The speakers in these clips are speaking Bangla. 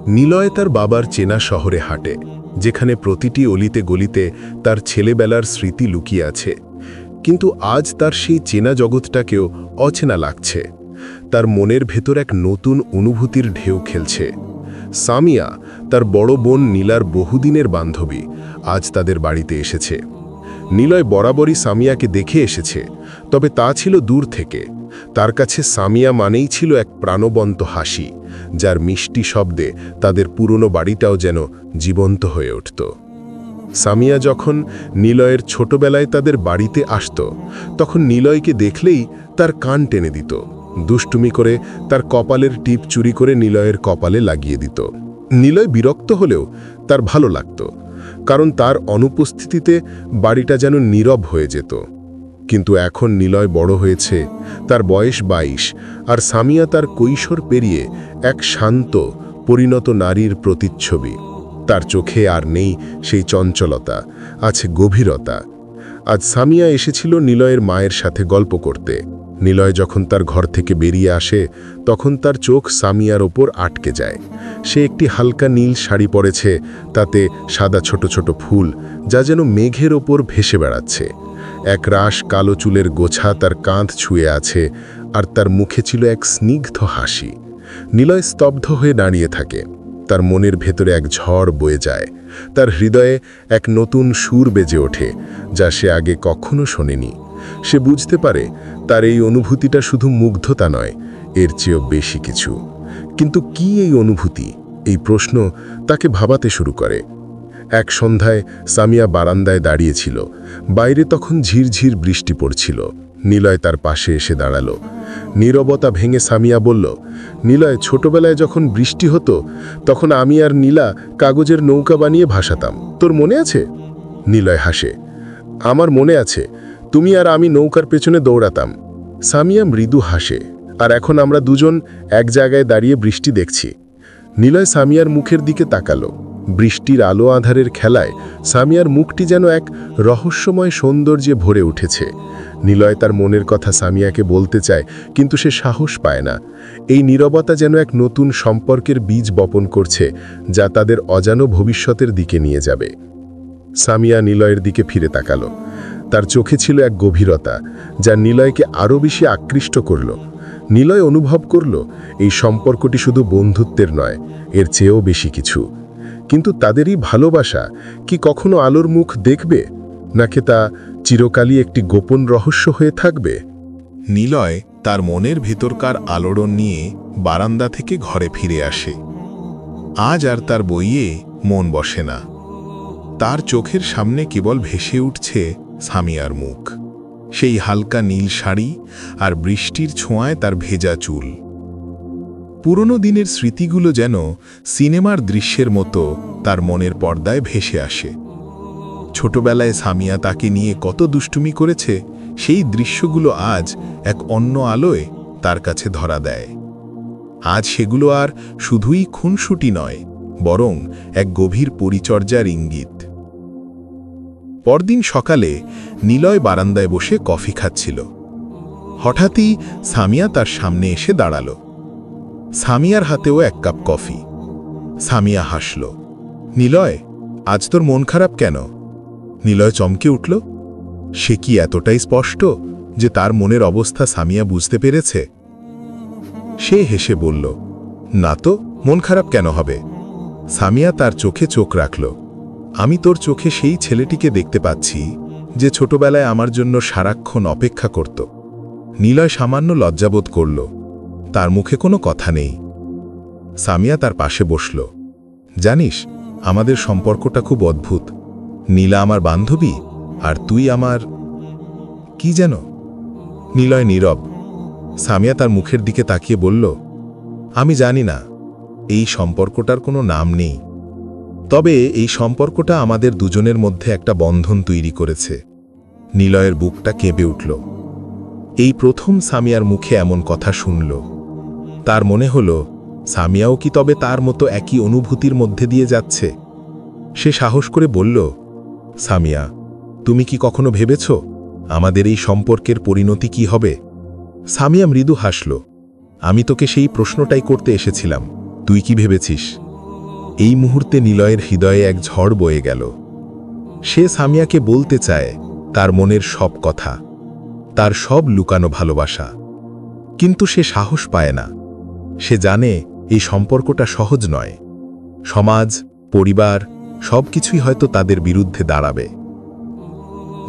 নিলয় তার বাবার চেনা শহরে হাঁটে, যেখানে প্রতিটি অলিতে গলিতে তার ছেলেবেলার স্মৃতি লুকিয়ে আছে। কিন্তু আজ তার সেই চেনা জগৎটাকেও অচেনা লাগছে। তার মনের ভেতর এক নতুন অনুভূতির ঢেউ খেলছে। সামিয়া, তার বড় বোন নীলার বহুদিনের বান্ধবী, আজ তাদের বাড়িতে এসেছে। নিলয় বরাবরই সামিয়াকে দেখে এসেছে, তবে তা ছিল দূর থেকে। তার কাছে সামিয়া মানেই ছিল এক প্রাণবন্ত হাসি, যার মিষ্টি শব্দে তাদের পুরনো বাড়িটাও যেন জীবন্ত হয়ে উঠত। সামিয়া যখন নিলয়ের ছোটবেলায় তাদের বাড়িতে আসত, তখন নিলয়কে দেখলেই তার কান টেনে দিত। দুষ্টুমি করে তার কপালের টিপ চুরি করে নিলয়ের কপালে লাগিয়ে দিত। নিলয় বিরক্ত হলেও তার ভালো লাগত, কারণ তার অনুপস্থিতিতে বাড়িটা যেন নীরব হয়ে যেত। কিন্তু এখন নিলয় বড় হয়েছে, তার বয়স 22, আর সামিয়া তার কৈশোর পেরিয়ে এক শান্ত, পরিণত নারীর প্রতিচ্ছবি। তার চোখে আর নেই সেই চঞ্চলতা, আছে গভীরতা। আজ সামিয়া এসেছিল নিলয়ের মায়ের সাথে গল্প করতে। নিলয় যখন তার ঘর থেকে বেরিয়ে আসে, তখন তার চোখ সামিয়ার ওপর আটকে যায়। সে একটি হালকা নীল শাড়ি পরেছে, তাতে সাদা ছোট ছোট ফুল, যা যেন মেঘের ওপর ভেসে বেড়াচ্ছে। এক রাশ কালো চুলের গোছা তার কাঁধ ছুঁয়ে আছে, আর তার মুখে ছিল এক স্নিগ্ধ হাসি। নিলয় স্তব্ধ হয়ে দাঁড়িয়ে থাকে। তার মনের ভেতরে এক ঝড় বয়ে যায়। তার হৃদয়ে এক নতুন সুর বেজে ওঠে, যা সে আগে কখনো শোনেনি। সে বুঝতে পারে তার এই অনুভূতিটা শুধু মুগ্ধতা নয়, এর চেয়েও বেশি কিছু। কিন্তু কি এই অনুভূতি? এই প্রশ্ন তাকে ভাবাতে শুরু করে। এক সন্ধ্যায় সামিয়া বারান্দায় দাঁড়িয়েছিল। বাইরে তখন ঝিরঝির বৃষ্টি পড়ছিল। নিলয় তার পাশে এসে দাঁড়ালো। নীরবতা ভেঙে সামিয়া বলল, নিলয়, ছোটবেলায় যখন বৃষ্টি হতো, তখন আমি আর নীলা কাগজের নৌকা বানিয়ে ভাসাতাম, তোর মনে আছে? নিলয় হাসে, আমার মনে আছে, তুমি আর আমি নৌকার পেছনে দৌড়াতাম। সামিয়া মৃদু হাসে, আর এখন আমরা দুজন এক জায়গায় দাঁড়িয়ে বৃষ্টি দেখছি। নিলয় সামিয়ার মুখের দিকে তাকালো। বৃষ্টির আলো আঁধারের খেলায় সামিয়ার মুখটি যেন এক রহস্যময় সৌন্দর্যে ভরে উঠেছে। নিলয় তার মনের কথা সামিয়াকে বলতে চায়, কিন্তু সে সাহস পায় না। এই নীরবতা যেন এক নতুন সম্পর্কের বীজ বপন করছে, যা তাদের অজানো ভবিষ্যতের দিকে নিয়ে যাবে। সামিয়া নিলয়ের দিকে ফিরে তাকালো। তার চোখে ছিল এক গভীরতা, যা নিলয়কে আরও বেশি আকৃষ্ট করল। নিলয় অনুভব করল এই সম্পর্কটি শুধু বন্ধুত্বের নয়, এর চেয়েও বেশি কিছু। কিন্তু তাদেরই ভালোবাসা কি কখনো আলোর মুখ দেখবে, নাকি তা চিরকালই একটি গোপন রহস্য হয়ে থাকবে? নিলয় তার মনের ভেতরকার আলোড়ন নিয়ে বারান্দা থেকে ঘরে ফিরে আসে। আজ আর তার বইয়ে মন বসে না। তার চোখের সামনে কেবল ভেসে উঠছে সামিয়ার মুখ, সেই হালকা নীল শাড়ি আর বৃষ্টির ছোঁয়ায় তার ভেজা চুল। পুরনো দিনের স্মৃতিগুলো যেন সিনেমার দৃশ্যের মতো তার মনের পর্দায় ভেসে আসে। ছোটবেলায় সামিয়া তাকে নিয়ে কত দুষ্টুমি করেছে, সেই দৃশ্যগুলো আজ এক অন্য আলোয় তার কাছে ধরা দেয়। আজ সেগুলো আর শুধুই খুনসুটি নয়, বরং এক গভীর পরিচর্যার ইঙ্গিত। পরদিন সকালে নিলয় বারান্দায় বসে কফি খাচ্ছিল। হঠাৎই সামিয়া তার সামনে এসে দাঁড়াল। সামিয়ার হাতেও এক কাপ কফি। সামিয়া হাসল। নিলয়, আজ তোর মন খারাপ কেন? নিলয় চমকে উঠল। সে কি এতটাই স্পষ্ট যে তার মনের অবস্থা সামিয়া বুঝতে পেরেছে? সে হেসে বলল, না তো, মন খারাপ কেন হবে? সামিয়া তার চোখে চোখ রাখল। আমি তোর চোখে সেই ছেলেটিকে দেখতে পাচ্ছি যে ছোটবেলায় আমার জন্য সারাক্ষণ অপেক্ষা করত। নিলয় সামান্য লজ্জাবোধ করল। তার মুখে কোনো কথা নেই। সামিয়া তার পাশে বসল। জানিস, আমাদের সম্পর্কটা খুব অদ্ভুত। নীলা আমার বান্ধবী, আর তুই আমার কি যেন? নিলয় নীরব। সামিয়া তার মুখের দিকে তাকিয়ে বলল, আমি জানি না। এই সম্পর্কটার কোনো নাম নেই, তবে এই সম্পর্কটা আমাদের দুজনের মধ্যে একটা বন্ধন তৈরি করেছে। নিলয়ের বুকটা কেঁপে উঠল। এই প্রথম সামিয়ার মুখে এমন কথা শুনল। তার মনে হল, সামিয়াও কি তবে তার মতো একই অনুভূতির মধ্যে দিয়ে যাচ্ছে? সে সাহস করে বলল, সামিয়া, তুমি কি কখনো ভেবেছ আমাদের এই সম্পর্কের পরিণতি কি হবে? সামিয়া মৃদু হাসল। আমি তোকে সেই প্রশ্নটাই করতে এসেছিলাম। তুই কি ভেবেছিস? এই মুহূর্তে নিলয়ের হৃদয়ে এক ঝড় বয়ে গেল। সে সামিয়াকে বলতে চায় তার মনের সব কথা, তার সব লুকানো ভালোবাসা, কিন্তু সে সাহস পায় না। সে জানে এই সম্পর্কটা সহজ নয়। সমাজ, পরিবার সবকিছুই হয়তো তাদের বিরুদ্ধে দাঁড়াবে।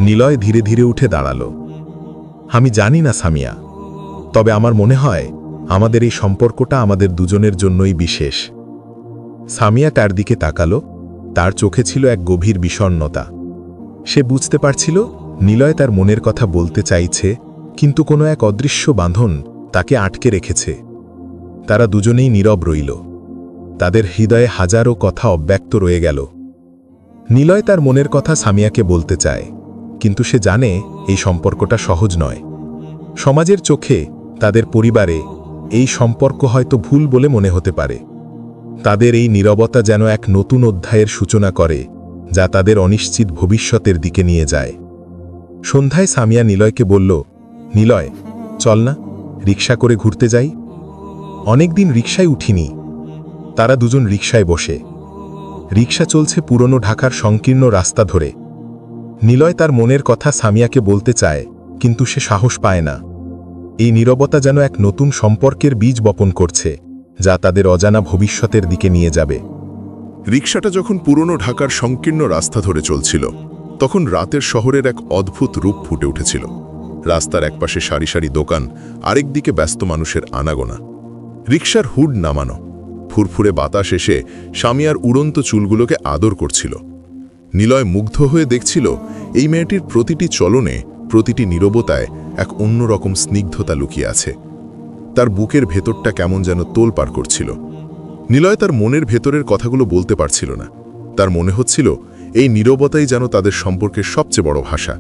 নিলয় ধীরে ধীরে উঠে দাঁড়াল। আমি জানি না সামিয়া, তবে আমার মনে হয় আমাদের এই সম্পর্কটা আমাদের দুজনের জন্যই বিশেষ। সামিয়া তার দিকে তাকালো। তার চোখে ছিল এক গভীর বিষণ্ণতা। সে বুঝতে পারছিল নিলয় তার মনের কথা বলতে চাইছে, কিন্তু কোনো এক অদৃশ্য বাঁধন তাকে আটকে রেখেছে। তারা দুজনেই নীরব রইল। তাদের হৃদয়ে হাজারো কথা অব্যক্ত রয়ে গেল। নিলয় তার মনের কথা সামিয়াকে বলতে চায়, কিন্তু সে জানে এই সম্পর্কটা সহজ নয়। সমাজের চোখে, তাদের পরিবারে এই সম্পর্ক হয়তো ভুল বলে মনে হতে পারে। তাদের এই নীরবতা যেন এক নতুন অধ্যায়ের সূচনা করে, যা তাদের অনিশ্চিত ভবিষ্যতের দিকে নিয়ে যায়। সন্ধ্যায় সামিয়া নিলয়কে বলল, নিলয়, চল না, রিকশা করে ঘুরতে যাই। অনেকদিন রিকশায় উঠিনি। তারা দুজন রিকশায় বসে। রিকশা চলছে পুরনো ঢাকার সংকীর্ণ রাস্তা ধরে। নিলয় তার মনের কথা সামিয়াকে বলতে চায়, কিন্তু সে সাহস পায় না। এই নীরবতা যেন এক নতুন সম্পর্কের বীজ বপন করছে, যা তাদের অজানা ভবিষ্যতের দিকে নিয়ে যাবে। রিকশাটা যখন পুরনো ঢাকার সংকীর্ণ রাস্তা ধরে চলছিল, তখন রাতের শহরের এক অদ্ভুত রূপ ফুটে উঠেছিল। রাস্তার একপাশে সারি সারি দোকান, আরেকদিকে ব্যস্ত মানুষের আনাগোনা। রিকশার হুড নামানো, ফুরফুরে বাতাস এসে সামিয়ার উড়ন্ত চুলগুলোকে আদর করছিল। নিলয় মুগ্ধ হয়ে দেখছিল এই মেয়েটির প্রতিটি চলনে, প্রতিটি নীরবতায় এক অন্যরকম স্নিগ্ধতা লুকিয়ে আছে। তার বুকের ভেতরটা কেমন যেন তোলপাড় করছিল। নিলয় তার মনের ভেতরের কথাগুলো বলতে পারছিল না। তার মনে হচ্ছিল এই নীরবতাই যেন তাদের সম্পর্কের সবচেয়ে বড় ভাষা।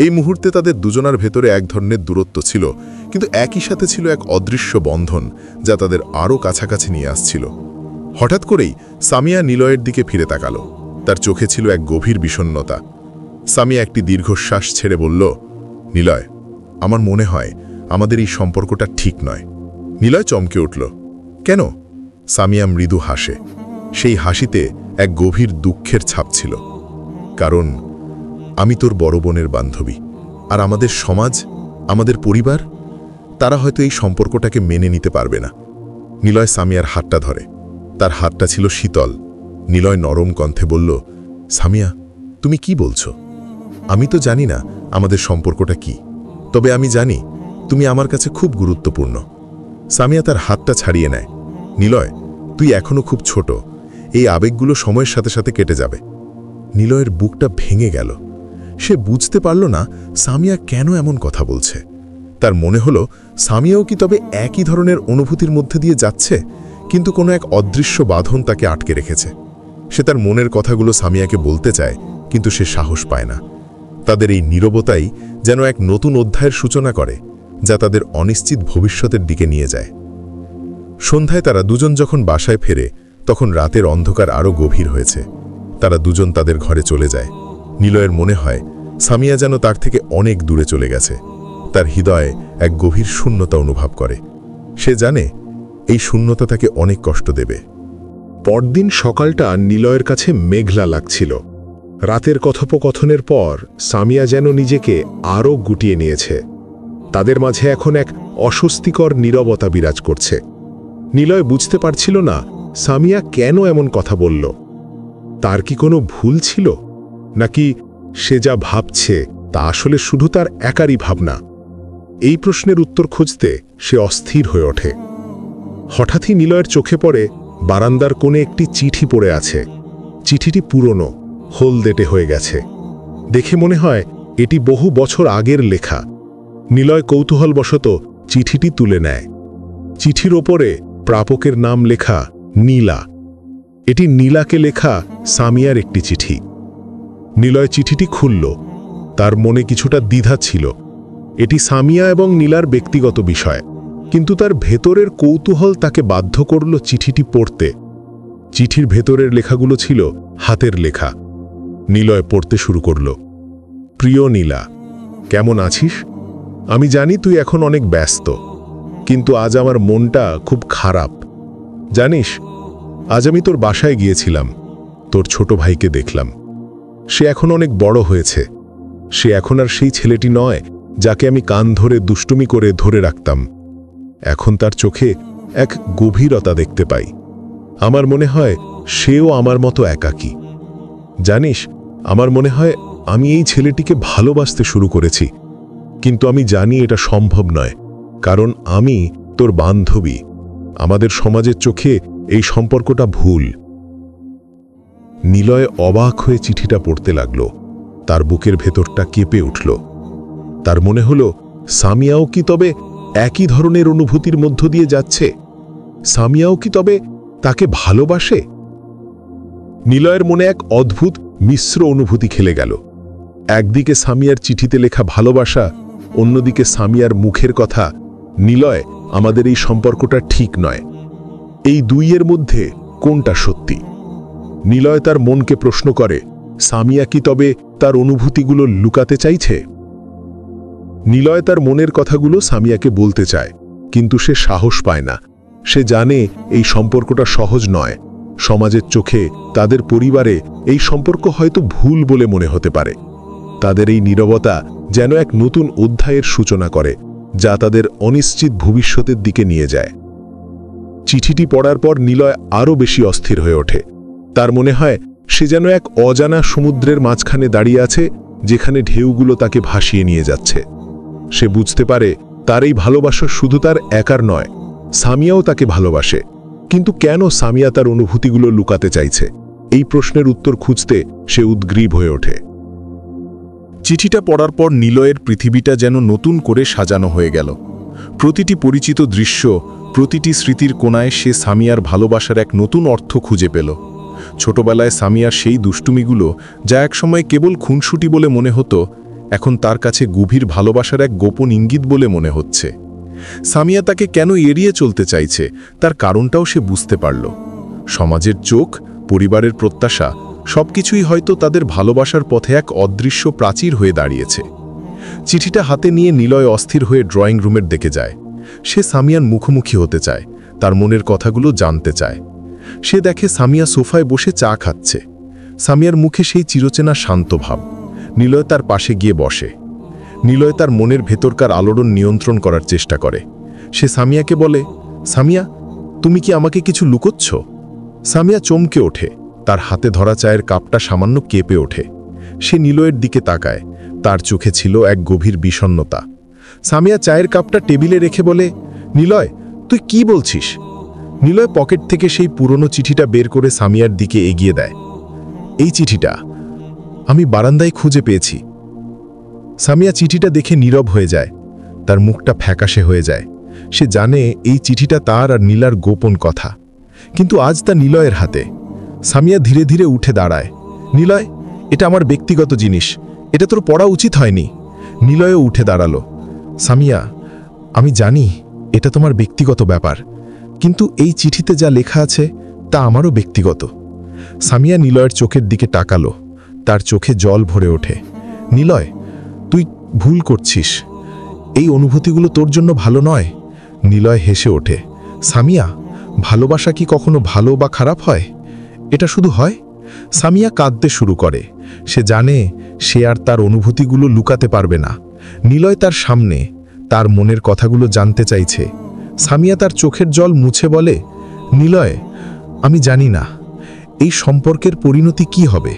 এই মুহূর্তে তাদের দুজনার ভেতরে এক ধরনের দূরত্ব ছিল, কিন্তু একই সাথে ছিল এক অদৃশ্য বন্ধন, যা তাদের আরও কাছাকাছি নিয়ে আসছিল। হঠাৎ করেই সামিয়া নিলয়ের দিকে ফিরে তাকাল। তার চোখে ছিল এক গভীর বিষণ্ণতা। সামিয়া একটি দীর্ঘশ্বাস ছেড়ে বলল, নিলয়, আমার মনে হয় আমাদের এই সম্পর্কটা ঠিক নয়। নিলয় চমকে উঠল। কেন? সামিয়া মৃদু হাসে। সেই হাসিতে এক গভীর দুঃখের ছাপ ছিল। কারণ আমি তোর বড় বোনের বান্ধবী, আর আমাদের সমাজ, আমাদের পরিবার, তারা হয়তো এই সম্পর্কটাকে মেনে নিতে পারবে না। নিলয় সামিয়ার হাতটা ধরে। তার হাতটা ছিল শীতল। নিলয় নরম কণ্ঠে বলল, সামিয়া, তুমি কি বলছো? আমি তো জানি না আমাদের সম্পর্কটা কি, তবে আমি জানি তুমি আমার কাছে খুব গুরুত্বপূর্ণ। সামিয়া তার হাতটা ছাড়িয়ে নেয়। নিলয়, তুই এখনো খুব ছোট। এই আবেগগুলো সময়ের সাথে সাথে কেটে যাবে। নিলয়ের বুকটা ভেঙে গেল। সে বুঝতে পারল না সামিয়া কেন এমন কথা বলছে। তার মনে হলো সামিয়াও কি তবে একই ধরনের অনুভূতির মধ্যে দিয়ে যাচ্ছে, কিন্তু কোনো এক অদৃশ্য বাঁধন তাকে আটকে রেখেছে। সে তার মনের কথাগুলো সামিয়াকে বলতে চায়, কিন্তু সে সাহস পায় না। তাদের এই নীরবতাই যেন এক নতুন অধ্যায়ের সূচনা করে, যা তাদের অনিশ্চিত ভবিষ্যতের দিকে নিয়ে যায়। সন্ধ্যায় তারা দুজন যখন বাসায় ফেরে, তখন রাতের অন্ধকার আরও গভীর হয়েছে। তারা দুজন তাদের ঘরে চলে যায়। নিলয়ের মনে হয় সামিয়া যেন তার থেকে অনেক দূরে চলে গেছে। তার হৃদয়ে এক গভীর শূন্যতা অনুভব করে। সে জানে এই শূন্যতা তাকে অনেক কষ্ট দেবে। পরদিন সকালটা নিলয়ের কাছে মেঘলা লাগছিল। রাতের কথোপকথনের পর সামিয়া যেন নিজেকে আরও গুটিয়ে নিয়েছে। তাদের মাঝে এখন এক অস্বস্তিকর নীরবতা বিরাজ করছে। নিলয় বুঝতে পারছিল না সামিয়া কেন এমন কথা বলল। তার কি কোনো ভুল ছিল, নাকি সে যা ভাবছে তা আসলে শুধু তার একারই ভাবনা? এই প্রশ্নের উত্তর খুঁজতে সে অস্থির হয়ে ওঠে। হঠাৎই নিলয়ের চোখে পড়ে বারান্দার কোণে একটি চিঠি পড়ে আছে। চিঠিটি পুরনো, হলদেটে হয়ে গেছে। দেখে মনে হয় এটি বহু বছর আগের লেখা। নিলয় কৌতূহলবশত চিঠিটি তুলে নেয়। চিঠির ওপরে প্রাপকের নাম লেখা নীলা। এটি নীলাকে লেখা সামিয়ার একটি চিঠি। নিলয় চিঠিটি খুলল। তার মনে কিছুটা দ্বিধা ছিল। এটি সামিয়া এবং নীলার ব্যক্তিগত বিষয়, কিন্তু তার ভেতরের কৌতূহল তাকে বাধ্য করল চিঠিটি পড়তে। চিঠির ভেতরের লেখাগুলো ছিল হাতের লেখা। নিলয় পড়তে শুরু করল। প্রিয় নীলা, কেমন আছিস? আমি জানি তুই এখন অনেক ব্যস্ত, কিন্তু আজ আমার মনটা খুব খারাপ। জানিস, আজ আমি তোর বাসায় গিয়েছিলাম, তোর ছোট ভাইকে দেখলাম। সে এখন অনেক বড় হয়েছে। সে এখন আর সেই ছেলেটি নয় যাকে আমি কান ধরে দুষ্টুমি করে ধরে রাখতাম। এখন তার চোখে এক গভীরতা দেখতে পাই। আমার মনে হয় সেও আমার মতো একাকী। জানিস, আমার মনে হয় আমি এই ছেলেটিকে ভালোবাসতে শুরু করেছি, কিন্তু আমি জানি এটা সম্ভব নয়, কারণ আমি তোর বান্ধবী। আমাদের সমাজের চোখে এই সম্পর্কটা ভুল। নিলয় অবাক হয়ে চিঠিটা পড়তে লাগল। তার বুকের ভেতরটা কেঁপে উঠল। তার মনে হলো, সামিয়াও কি তবে একই ধরনের অনুভূতির মধ্য দিয়ে যাচ্ছে? সামিয়াও কি তবে তাকে ভালোবাসে? নিলয়ের মনে এক অদ্ভুত মিশ্র অনুভূতি খেলে গেল। একদিকে সামিয়ার চিঠিতে লেখা ভালোবাসা, অন্যদিকে সামিয়ার মুখের কথা, নিলয়, আমাদের এই সম্পর্কটা ঠিক নয়। এই দুইয়ের মধ্যে কোনটা সত্যি? নিলয় তার মনকে প্রশ্ন করে, সামিয়া কি তবে তার অনুভূতিগুলো লুকাতে চাইছে? নিলয় তার মনের কথাগুলো সামিয়াকে বলতে চায়, কিন্তু সে সাহস পায় না। সে জানে এই সম্পর্কটা সহজ নয়। সমাজের চোখে, তাদের পরিবারে এই সম্পর্ক হয়তো ভুল বলে মনে হতে পারে। তাদের এই নীরবতা যেন এক নতুন অধ্যায়ের সূচনা করে, যা তাদের অনিশ্চিত ভবিষ্যতের দিকে নিয়ে যায়। চিঠিটি পড়ার পর নিলয় আরও বেশি অস্থির হয়ে ওঠে। তার মনে হয় সে যেন এক অজানা সমুদ্রের মাঝখানে দাঁড়িয়ে আছে, যেখানে ঢেউগুলো তাকে ভাসিয়ে নিয়ে যাচ্ছে। সে বুঝতে পারে তার এই ভালোবাসা শুধু তার একার নয়, সামিয়াও তাকে ভালোবাসে। কিন্তু কেন সামিয়া তার অনুভূতিগুলো লুকাতে চাইছে? এই প্রশ্নের উত্তর খুঁজতে সে উদ্গ্রীব হয়ে ওঠে। চিঠিটা পড়ার পর নিলয়ের পৃথিবীটা যেন নতুন করে সাজানো হয়ে গেল। প্রতিটি পরিচিত দৃশ্য, প্রতিটি স্মৃতির কোণায় সে সামিয়ার ভালোবাসার এক নতুন অর্থ খুঁজে পেল। ছোটবেলায় সামিয়ার সেই দুষ্টুমিগুলো, যা একসময় কেবল খুনসুটি বলে মনে হতো, এখন তার কাছে গভীর ভালোবাসার এক গোপন ইঙ্গিত বলে মনে হচ্ছে। সামিয়া তাকে কেন এড়িয়ে চলতে চাইছে, তার কারণটাও সে বুঝতে পারল। সমাজের চোখ, পরিবারের প্রত্যাশা, সবকিছুই হয়তো তাদের ভালোবাসার পথে এক অদৃশ্য প্রাচীর হয়ে দাঁড়িয়েছে। চিঠিটা হাতে নিয়ে নিলয় অস্থির হয়ে ড্রয়িং রুমের দিকে যায়। সে সামিয়ার মুখোমুখি হতে চায়, তার মনের কথাগুলো জানতে চায়। সে দেখে সামিয়া সোফায় বসে চা খাচ্ছে। সামিয়ার মুখে সেই চিরচেনা শান্ত ভাব। নিলয় তার পাশে গিয়ে বসে। নিলয় তার মনের ভেতরকার আলোড়ন নিয়ন্ত্রণ করার চেষ্টা করে। সে সামিয়াকে বলে, সামিয়া, তুমি কি আমাকে কিছু লুকোচ্ছ? সামিয়া চমকে ওঠে। তার হাতে ধরা চায়ের কাপটা সামান্য কেঁপে ওঠে। সে নিলয়ের দিকে তাকায়। তার চোখে ছিল এক গভীর বিষণ্ণতা। সামিয়া চায়ের কাপটা টেবিলে রেখে বলে, নিলয়, তুই কি বলছিস? নিলয় পকেট থেকে সেই পুরনো চিঠিটা বের করে সামিয়ার দিকে এগিয়ে দেয়। এই চিঠিটা আমি বারান্দায় খুঁজে পেয়েছি। সামিয়া চিঠিটা দেখে নীরব হয়ে যায়। তার মুখটা ফ্যাকাশে হয়ে যায়। সে জানে এই চিঠিটা তার আর নীলার গোপন কথা, কিন্তু আজ তা নিলয়ের হাতে। সামিয়া ধীরে ধীরে উঠে দাঁড়ায়। নিলয়, এটা আমার ব্যক্তিগত জিনিস, এটা তোর পড়া উচিত হয়নি। নিলয়ও উঠে দাঁড়ালো। সামিয়া, আমি জানি এটা তোমার ব্যক্তিগত ব্যাপার, কিন্তু এই চিঠিতে যা লেখা আছে তা আমারও ব্যক্তিগত। সামিয়া নিলয়ের চোখের দিকে তাকালো। তার চোখে জল ভরে ওঠে। নিলয়, তুই ভুল করছিস। এই অনুভূতিগুলো তোর জন্য ভালো নয়। নিলয় হেসে ওঠে। সামিয়া, ভালোবাসা কি কখনো ভালো বা খারাপ হয়? এটা শুধু হয়। সামিয়া কাঁদতে শুরু করে। সে জানে সে আর তার অনুভূতিগুলো লুকাতে পারবে না। নিলয় তার সামনে, তার মনের কথাগুলো জানতে চাইছে। সামিয়া তার চোখের জল মুছে বলে, নিলয়, আমি জানি না এই সম্পর্কের পরিণতি কি হবে,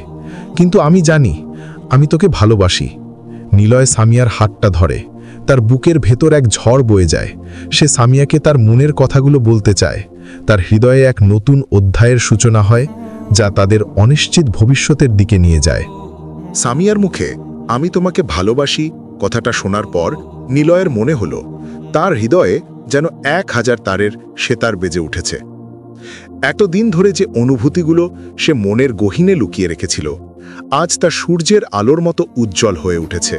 কিন্তু আমি জানি আমি তোকে ভালোবাসি। নিলয় সামিয়ার হাতটা ধরে। তার বুকের ভেতর এক ঝড় বয়ে যায়। সে সামিয়াকে তার মনের কথাগুলো বলতে চায়। তার হৃদয়ে এক নতুন অধ্যায়ের সূচনা হয়, যা তাদের অনিশ্চিত ভবিষ্যতের দিকে নিয়ে যায়। সামিয়ার মুখে আমি তোমাকে ভালোবাসি কথাটা শোনার পর নিলয়ের মনে হলো তার হৃদয়ে যেন 1000 তারের সেতার বেজে উঠেছে। এতদিন ধরে যে অনুভূতিগুলো সে মনের গহীনে লুকিয়ে রেখেছিল, আজ তা সূর্যের আলোর মতো উজ্জ্বল হয়ে উঠেছে।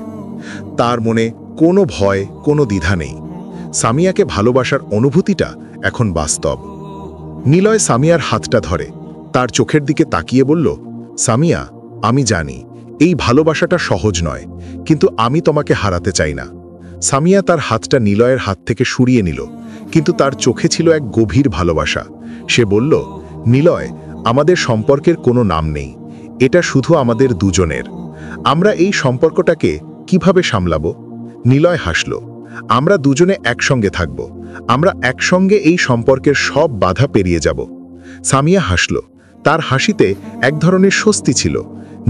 তার মনে কোনো ভয়, কোনো দ্বিধা নেই। সামিয়াকে ভালোবাসার অনুভূতিটা এখন বাস্তব। নিলয় সামিয়ার হাতটা ধরে, তার চোখের দিকে তাকিয়ে বলল, সামিয়া, আমি জানি এই ভালোবাসাটা সহজ নয়, কিন্তু আমি তোমাকে হারাতে চাই না। সামিয়া তার হাতটা নিলয়ের হাত থেকে সরিয়ে নিল, কিন্তু তার চোখে ছিল এক গভীর ভালোবাসা। সে বলল, নিলয়, আমাদের সম্পর্কের কোনো নাম নেই, এটা শুধু আমাদের দুজনের। আমরা এই সম্পর্কটাকে কিভাবে সামলাবো? নিলয় হাসল। আমরা দুজনে একসঙ্গে থাকব, আমরা একসঙ্গে এই সম্পর্কের সব বাধা পেরিয়ে যাব। সামিয়া হাসল, তার হাসিতে এক ধরনের স্বস্তি ছিল।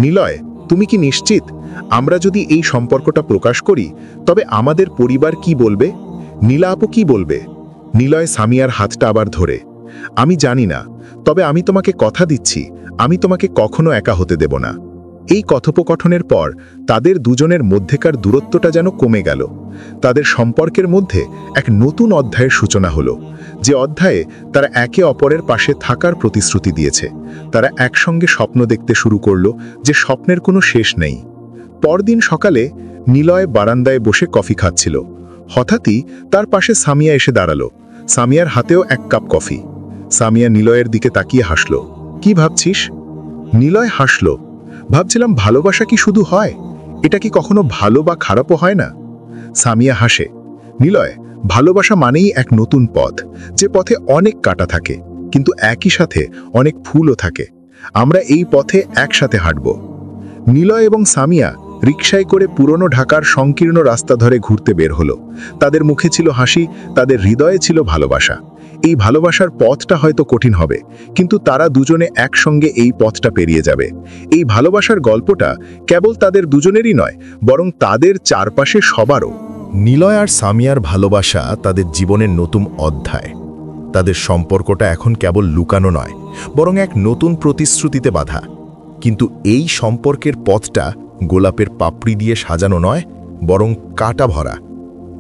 নিলয়, তুমি কি নিশ্চিত? আমরা যদি এই সম্পর্কটা প্রকাশ করি তবে আমাদের পরিবার কি বলবে? নীলা আপু কি বলবে? নিলয় সামিয়ার হাতটা আবার ধরে, আমি জানি না, তবে আমি তোমাকে কথা দিচ্ছি, আমি তোমাকে কখনো একা হতে দেব না। এই কথোপকথনের পর তাদের দুজনের মধ্যেকার দূরত্বটা যেন কমে গেল। তাদের সম্পর্কের মধ্যে এক নতুন অধ্যায়ের সূচনা হলো, যে অধ্যায়ে তারা একে অপরের পাশে থাকার প্রতিশ্রুতি দিয়েছে। তারা একসঙ্গে স্বপ্ন দেখতে শুরু করলো, যে স্বপ্নের কোনো শেষ নেই। পরদিন সকালে নিলয় বারান্দায় বসে কফি খাচ্ছিল। হঠাৎই তার পাশে সামিয়া এসে দাঁড়ালো। সামিয়ার হাতেও এক কাপ কফি। সামিয়া নিলয়ের দিকে তাকিয়ে হাসল। কি ভাবছিস? নিলয় হাসল, ভাবছিলাম ভালোবাসা কি শুধু হয়? এটা কি কখনো ভালো বা খারাপও হয় না? সামিয়া হাসে, নিলয়, ভালোবাসা মানেই এক নতুন পথ, যে পথে অনেক কাটা থাকে, কিন্তু একই সাথে অনেক ফুলও থাকে। আমরা এই পথে একসাথে হাঁটব। নিলয় এবং সামিয়া রিকশায় করে পুরনো ঢাকার সংকীর্ণ রাস্তা ধরে ঘুরতে বের হলো। তাদের মুখে ছিল হাসি, তাদের হৃদয়ে ছিল ভালোবাসা। এই ভালোবাসার পথটা হয়তো কঠিন হবে, কিন্তু তারা দুজনে একসঙ্গে এই পথটা পেরিয়ে যাবে। এই ভালোবাসার গল্পটা কেবল তাদের দুজনেরই নয়, বরং তাদের চারপাশে সবারও। নিলয় আর সামিয়ার ভালোবাসা তাদের জীবনের নতুন অধ্যায়। তাদের সম্পর্কটা এখন কেবল লুকানো নয়, বরং এক নতুন প্রতিশ্রুতিতে বাঁধা। কিন্তু এই সম্পর্কের পথটা গোলাপের পাপড়ি দিয়ে সাজানো নয়, বরং কাটা ভরা।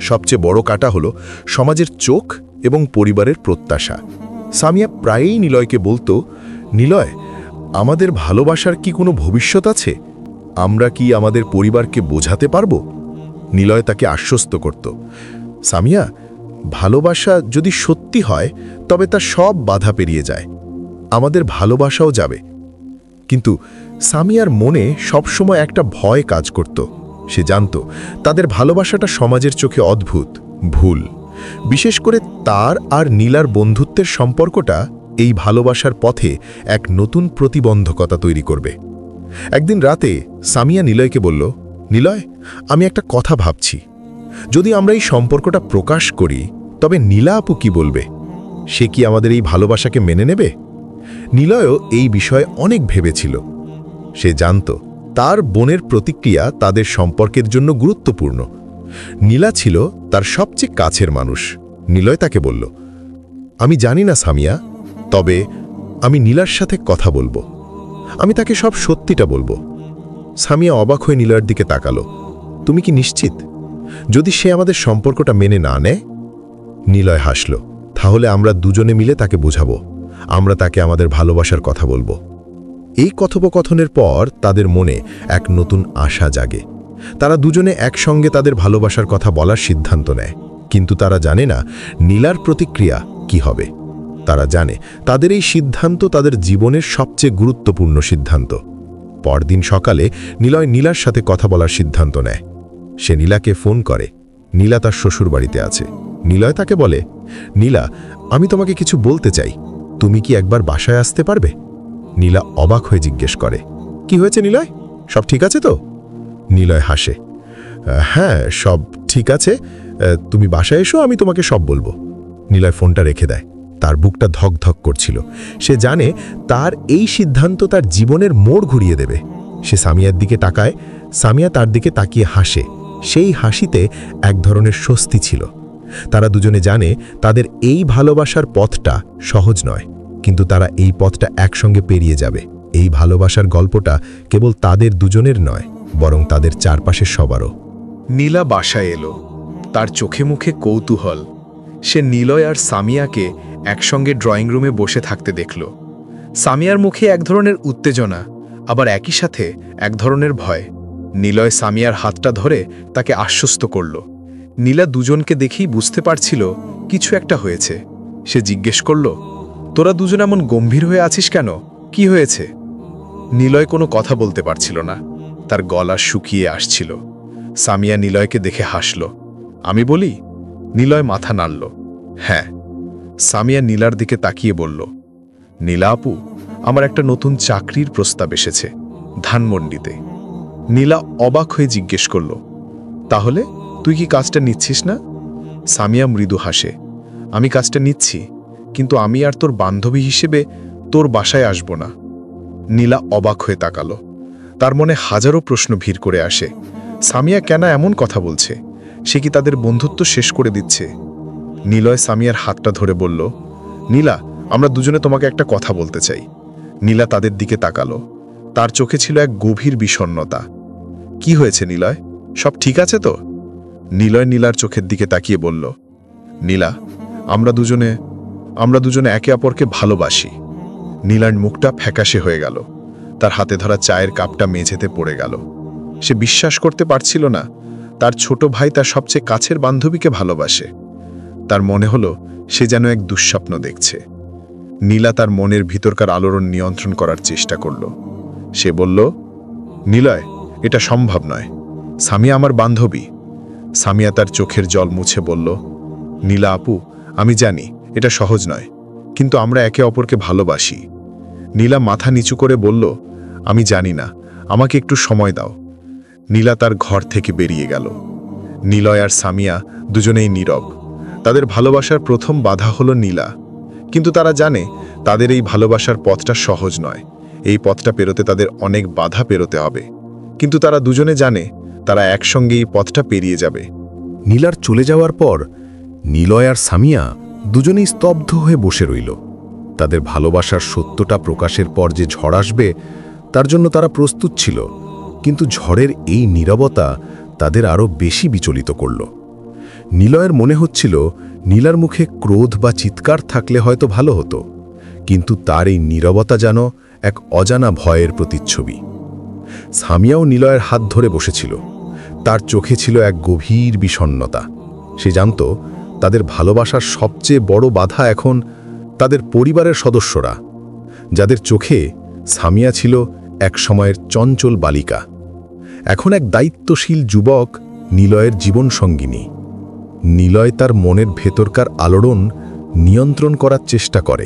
সবচেয়ে বড় কাটা হলো সমাজের চোখ এবং পরিবারের প্রত্যাশা। সামিয়া প্রায়ই নিলয়কে বলতো, নিলয়, আমাদের ভালোবাসার কি কোনো ভবিষ্যৎ আছে? আমরা কি আমাদের পরিবারকে বোঝাতে পারবো? নিলয় তাকে আশ্বস্ত করত, সামিয়া, ভালোবাসা যদি সত্যি হয় তবে তা সব বাধা পেরিয়ে যায়। আমাদের ভালোবাসাও যাবে। কিন্তু সামিয়ার মনে সবসময় একটা ভয় কাজ করত। সে জানত তাদের ভালোবাসাটা সমাজের চোখে অদ্ভুত, ভুল। বিশেষ করে তার আর নীলার বন্ধুত্বের সম্পর্কটা এই ভালোবাসার পথে এক নতুন প্রতিবন্ধকতা তৈরি করবে। একদিন রাতে সামিয়া নিলয়কে বলল, নিলয়, আমি একটা কথা ভাবছি। যদি আমরা এই সম্পর্কটা প্রকাশ করি তবে নীলা আপু কি বলবে? সে কি আমাদের এই ভালোবাসাকে মেনে নেবে? নিলয়ও এই বিষয়ে অনেক ভেবেছিল। সে জানত তার বোনের প্রতিক্রিয়া তাদের সম্পর্কের জন্য গুরুত্বপূর্ণ। নীলা ছিল তার সবচেয়ে কাছের মানুষ। নিলয় তাকে বলল, আমি জানি না সামিয়া, তবে আমি নীলার সাথে কথা বলবো। আমি তাকে সব সত্যিটা বলবো। সামিয়া অবাক হয়ে নীলার দিকে তাকালো। তুমি কি নিশ্চিত? যদি সে আমাদের সম্পর্কটা মেনে না নেয়? নিলয় হাসল, তাহলে আমরা দুজনে মিলে তাকে বোঝাবো। আমরা তাকে আমাদের ভালোবাসার কথা বলবো। এই কথোপকথনের পর তাদের মনে এক নতুন আশা জাগে। তারা দুজনে একসঙ্গে তাদের ভালোবাসার কথা বলার সিদ্ধান্ত নেয়। কিন্তু তারা জানে না নীলার প্রতিক্রিয়া কি হবে। তারা জানে তাদের এই সিদ্ধান্ত তাদের জীবনের সবচেয়ে গুরুত্বপূর্ণ সিদ্ধান্ত। পরদিন সকালে নিলয় নীলার সাথে কথা বলার সিদ্ধান্ত নেয়। সে নীলাকে ফোন করে। নীলা তার শ্বশুরবাড়িতে আছে। নিলয় তাকে বলে, নীলা, আমি তোমাকে কিছু বলতে চাই, তুমি কি একবার বাসায় আসতে পারবে? নীলা অবাক হয়ে জিজ্ঞেস করে, কি হয়েছে নিলয়, সব ঠিক আছে তো? নিলয় হাসে, হ্যাঁ, সব ঠিক আছে, তুমি বাসায় এসো, আমি তোমাকে সব বলবো। নিলয় ফোনটা রেখে দেয়। তার বুকটা ধক ধক করছিল। সে জানে তার এই সিদ্ধান্ত তার জীবনের মোড় ঘুরিয়ে দেবে। সে সামিয়ার দিকে তাকায়। সামিয়া তার দিকে তাকিয়ে হাসে। সেই হাসিতে এক ধরনের স্বস্তি ছিল। তারা দুজনে জানে তাদের এই ভালোবাসার পথটা সহজ নয়, কিন্তু তারা এই পথটা একসঙ্গে পেরিয়ে যাবে। এই ভালোবাসার গল্পটা কেবল তাদের দুজনের নয়, বরং তাদের চারপাশের সবারও। নীলা বাসায় এলো। তার চোখে মুখে কৌতূহল। সে নিলয় আর সামিয়াকে একসঙ্গে ড্রয়িং রুমে বসে থাকতে দেখল। সামিয়ার মুখে এক ধরনের উত্তেজনা, আবার একই সাথে এক ধরনের ভয়। নিলয় সামিয়ার হাতটা ধরে তাকে আশ্বস্ত করল। নীলা দুজনকে দেখেই বুঝতে পারছিল কিছু একটা হয়েছে। সে জিজ্ঞেস করল, তোরা দুজন এমন গম্ভীর হয়ে আছিস কেন? কি হয়েছে? নিলয় কোনো কথা বলতে পারছিল না। তার গলা শুকিয়ে আসছিল। সামিয়া নিলয়কে দেখে হাসল। আমি বলি? নিলয় মাথা নাড়ল। হ্যাঁ। সামিয়া নীলার দিকে তাকিয়ে বলল, নীলা আপু, আমার একটা নতুন চাকরির প্রস্তাব এসেছে ধানমন্ডিতে। নীলা অবাক হয়ে জিজ্ঞেস করল, তাহলে তুই কি কাজটা নিচ্ছিস না? সামিয়া মৃদু হাসে, আমি কাজটা নিচ্ছি, কিন্তু আমি আর তোর বান্ধবী হিসেবে তোর বাসায় আসব না। নীলা অবাক হয়ে তাকালো। তার মনে হাজারো প্রশ্ন ভিড় করে আসে। সামিয়া কেন এমন কথা বলছে? সে কি তাদের বন্ধুত্ব শেষ করে দিচ্ছে? নিলয় সামিয়ার হাতটা ধরে বলল, নীলা, আমরা দুজনে তোমাকে একটা কথা বলতে চাই। নীলা তাদের দিকে তাকালো। তার চোখে ছিল এক গভীর বিষণ্ণতা। কি হয়েছে নিলয়, সব ঠিক আছে তো? নিলয় নীলার চোখের দিকে তাকিয়ে বলল, নীলা, আমরা দুজনে একে অপরকে ভালোবাসি। নীলার মুখটা ফ্যাকাশে হয়ে গেল। তার হাতে ধরা চায়ের কাপটা মেঝেতে পড়ে গেল। সে বিশ্বাস করতে পারছিল না তার ছোট ভাই তার সবচেয়ে কাছের বান্ধবীকে ভালোবাসে। তার মনে হলো সে যেন এক দুঃস্বপ্ন দেখছে। নীলা তার মনের ভিতরকার আলোড়ন নিয়ন্ত্রণ করার চেষ্টা করল। সে বলল, নিলয়, এটা সম্ভব নয়। সামিয়া আমার বান্ধবী। সামিয়া তার চোখের জল মুছে বলল, নীলা আপু, আমি জানি এটা সহজ নয়, কিন্তু আমরা একে অপরকে ভালোবাসি। নীলা মাথা নিচু করে বলল, আমি জানি না, আমাকে একটু সময় দাও। নীলা তার ঘর থেকে বেরিয়ে গেল। নিলয় আর সামিয়া দুজনেই নীরব। তাদের ভালোবাসার প্রথম বাধা হলো নীলা, কিন্তু তারা জানে তাদের এই ভালোবাসার পথটা সহজ নয়। এই পথটা পেরোতে তাদের অনেক বাধা পেরোতে হবে, কিন্তু তারা দুজনে জানে তারা একসঙ্গে এই পথটা পেরিয়ে যাবে। নীলার চলে যাওয়ার পর নিলয় আর সামিয়া দুজনেই স্তব্ধ হয়ে বসে রইল। তাদের ভালোবাসার সত্যটা প্রকাশের পর যে ঝড় আসবে তার জন্য তারা প্রস্তুত ছিল, কিন্তু ঝড়ের এই নীরবতা তাদের আরও বেশি বিচলিত করল। নিলয়ের মনে হচ্ছিল নীলার মুখে ক্রোধ বা চিৎকার থাকলে হয়তো ভালো হতো, কিন্তু তার এই নীরবতা যেন এক অজানা ভয়ের প্রতিচ্ছবি। সামিয়াও নিলয়ের হাত ধরে বসেছিল। তার চোখে ছিল এক গভীর বিষণ্ণতা। সে জানত তাদের ভালোবাসার সবচেয়ে বড় বাধা এখন তাদের পরিবারের সদস্যরা, যাদের চোখে সামিয়া ছিল এক সময়ের চঞ্চল বালিকা, এখন এক দায়িত্বশীল যুবক, নিলয়ের জীবনসঙ্গিনী। নিলয় তার মনের ভেতরকার আলোড়ন নিয়ন্ত্রণ করার চেষ্টা করে।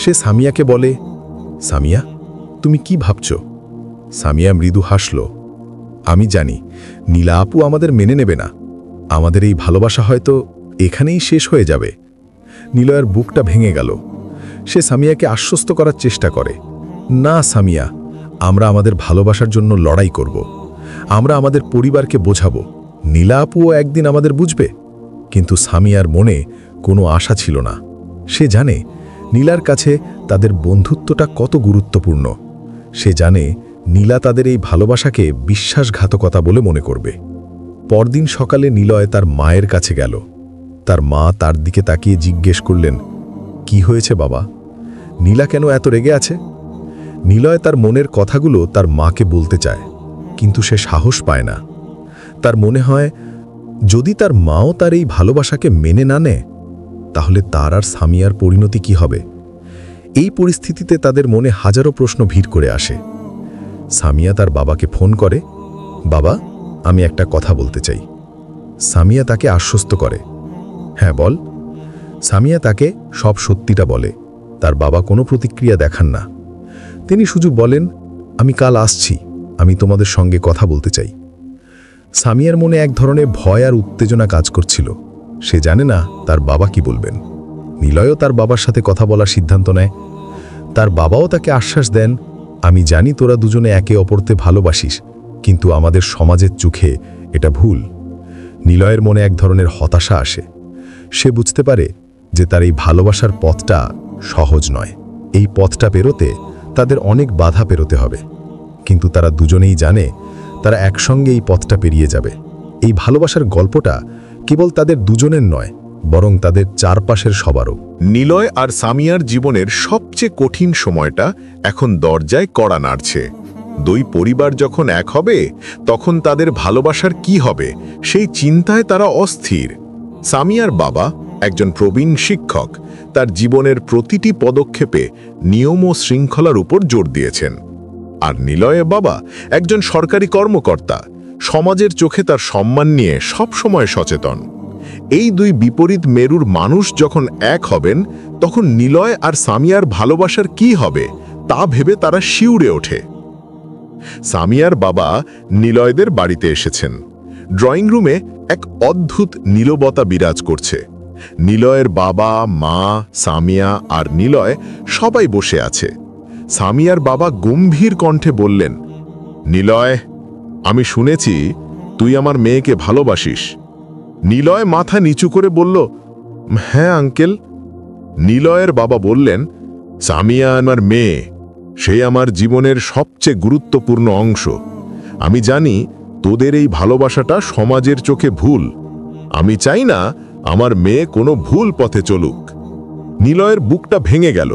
সে সামিয়াকে বলে, সামিয়া, তুমি কি ভাবছ? সামিয়া মৃদু হাসল, আমি জানি নীলা আপু আমাদের মেনে নেবে না। আমাদের এই ভালোবাসা হয়তো এখানেই শেষ হয়ে যাবে। নিলয়ের বুকটা ভেঙে গেল। সে সামিয়াকে আশ্বস্ত করার চেষ্টা করে, না সামিয়া, আমরা আমাদের ভালোবাসার জন্য লড়াই করব। আমরা আমাদের পরিবারকে বোঝাবো। নীলা আপুও একদিন আমাদের বুঝবে। কিন্তু সামিয়ার মনে কোনো আশা ছিল না। সে জানে নীলার কাছে তাদের বন্ধুত্বটা কত গুরুত্বপূর্ণ। সে জানে নীলা তাদের এই ভালোবাসাকে বিশ্বাসঘাতকতা বলে মনে করবে। পরদিন সকালে নিলয় তার মায়ের কাছে গেল। তার মা তার দিকে তাকিয়ে জিজ্ঞেস করলেন, কি হয়েছে বাবা? নীলা কেন এত রেগে আছে? নিলয় তার মনের কথাগুলো তার মাকে বলতে চায়, কিন্তু সে সাহস পায় না। তার মনে হয় যদি তার মাও তার এই ভালোবাসাকে মেনে না নেয়, তাহলে তার আর সামিয়ার পরিণতি কি হবে? এই পরিস্থিতিতে তাদের মনে হাজারো প্রশ্ন ভিড় করে আসে। সামিয়া তার বাবাকে ফোন করে, বাবা, আমি একটা কথা বলতে চাই। সামিয়া তাকে আশ্বস্ত করে, হ্যাঁ বল। সামিয়া তাকে সব সত্যিটা বলে। তার বাবা কোনো প্রতিক্রিয়া দেখান না। তিনি শুধু বলেন, আমি কাল আসছি, আমি তোমাদের সঙ্গে কথা বলতে চাই। সামিয়ার মনে এক ধরনের ভয় আর উত্তেজনা কাজ করছিল। সে জানে না তার বাবা কি বলবেন। নিলয়ও তার বাবার সাথে কথা বলার সিদ্ধান্ত নেয়। তার বাবাও তাকে আশ্বাস দেন, আমি জানি তোরা দুজনে একে অপরকে ভালোবাসিস, কিন্তু আমাদের সমাজের চোখে এটা ভুল। নিলয়ের মনে এক ধরনের হতাশা আসে। সে বুঝতে পারে যে তার এই ভালোবাসার পথটা সহজ নয়। এই পথটা পেরোতে তাদের অনেক বাধা পেরোতে হবে, কিন্তু তারা দুজনেই জানে তারা একসঙ্গে এই পথটা পেরিয়ে যাবে। এই ভালোবাসার গল্পটা কেবল তাদের দুজনের নয়, বরং তাদের চারপাশের সবারও। নিলয় আর সামিয়ার জীবনের সবচেয়ে কঠিন সময়টা এখন দরজায় কড়া নাড়ছে। দুই পরিবার যখন এক হবে, তখন তাদের ভালোবাসার কি হবে সেই চিন্তায় তারা অস্থির। সামিয়ার বাবা একজন প্রবীণ শিক্ষক, তার জীবনের প্রতিটি পদক্ষেপে নিয়ম ও শৃঙ্খলার উপর জোর দিয়েছেন। আর নিলয়ের বাবা একজন সরকারি কর্মকর্তা, সমাজের চোখে তার সম্মান নিয়ে সব সময় সচেতন। এই দুই বিপরীত মেরুর মানুষ যখন এক হবেন, তখন নিলয় আর সামিয়ার ভালোবাসার কি হবে তা ভেবে তারা শিউরে ওঠে। সামিয়ার বাবা নিলয়দের বাড়িতে এসেছেন। ড্রয়িং রুমে এক অদ্ভুত নীরবতা বিরাজ করছে। নিলয়ের বাবা, মা, সামিয়া আর নিলয় সবাই বসে আছে। সামিয়ার বাবা গম্ভীর কণ্ঠে বললেন, নিলয়, আমি শুনেছি তুই আমার মেয়েকে ভালোবাসিস। নিলয় মাথা নিচু করে বলল, হ্যাঁ আঙ্কেল। নিলয়ের বাবা বললেন, সামিয়া আমার মেয়ে, সে আমার জীবনের সবচেয়ে গুরুত্বপূর্ণ অংশ। আমি জানি তোদের এই ভালোবাসাটা সমাজের চোখে ভুল। আমি চাই না আমার মেয়ে কোনো ভুল পথে চলুক। নিলয়ের বুকটা ভেঙে গেল।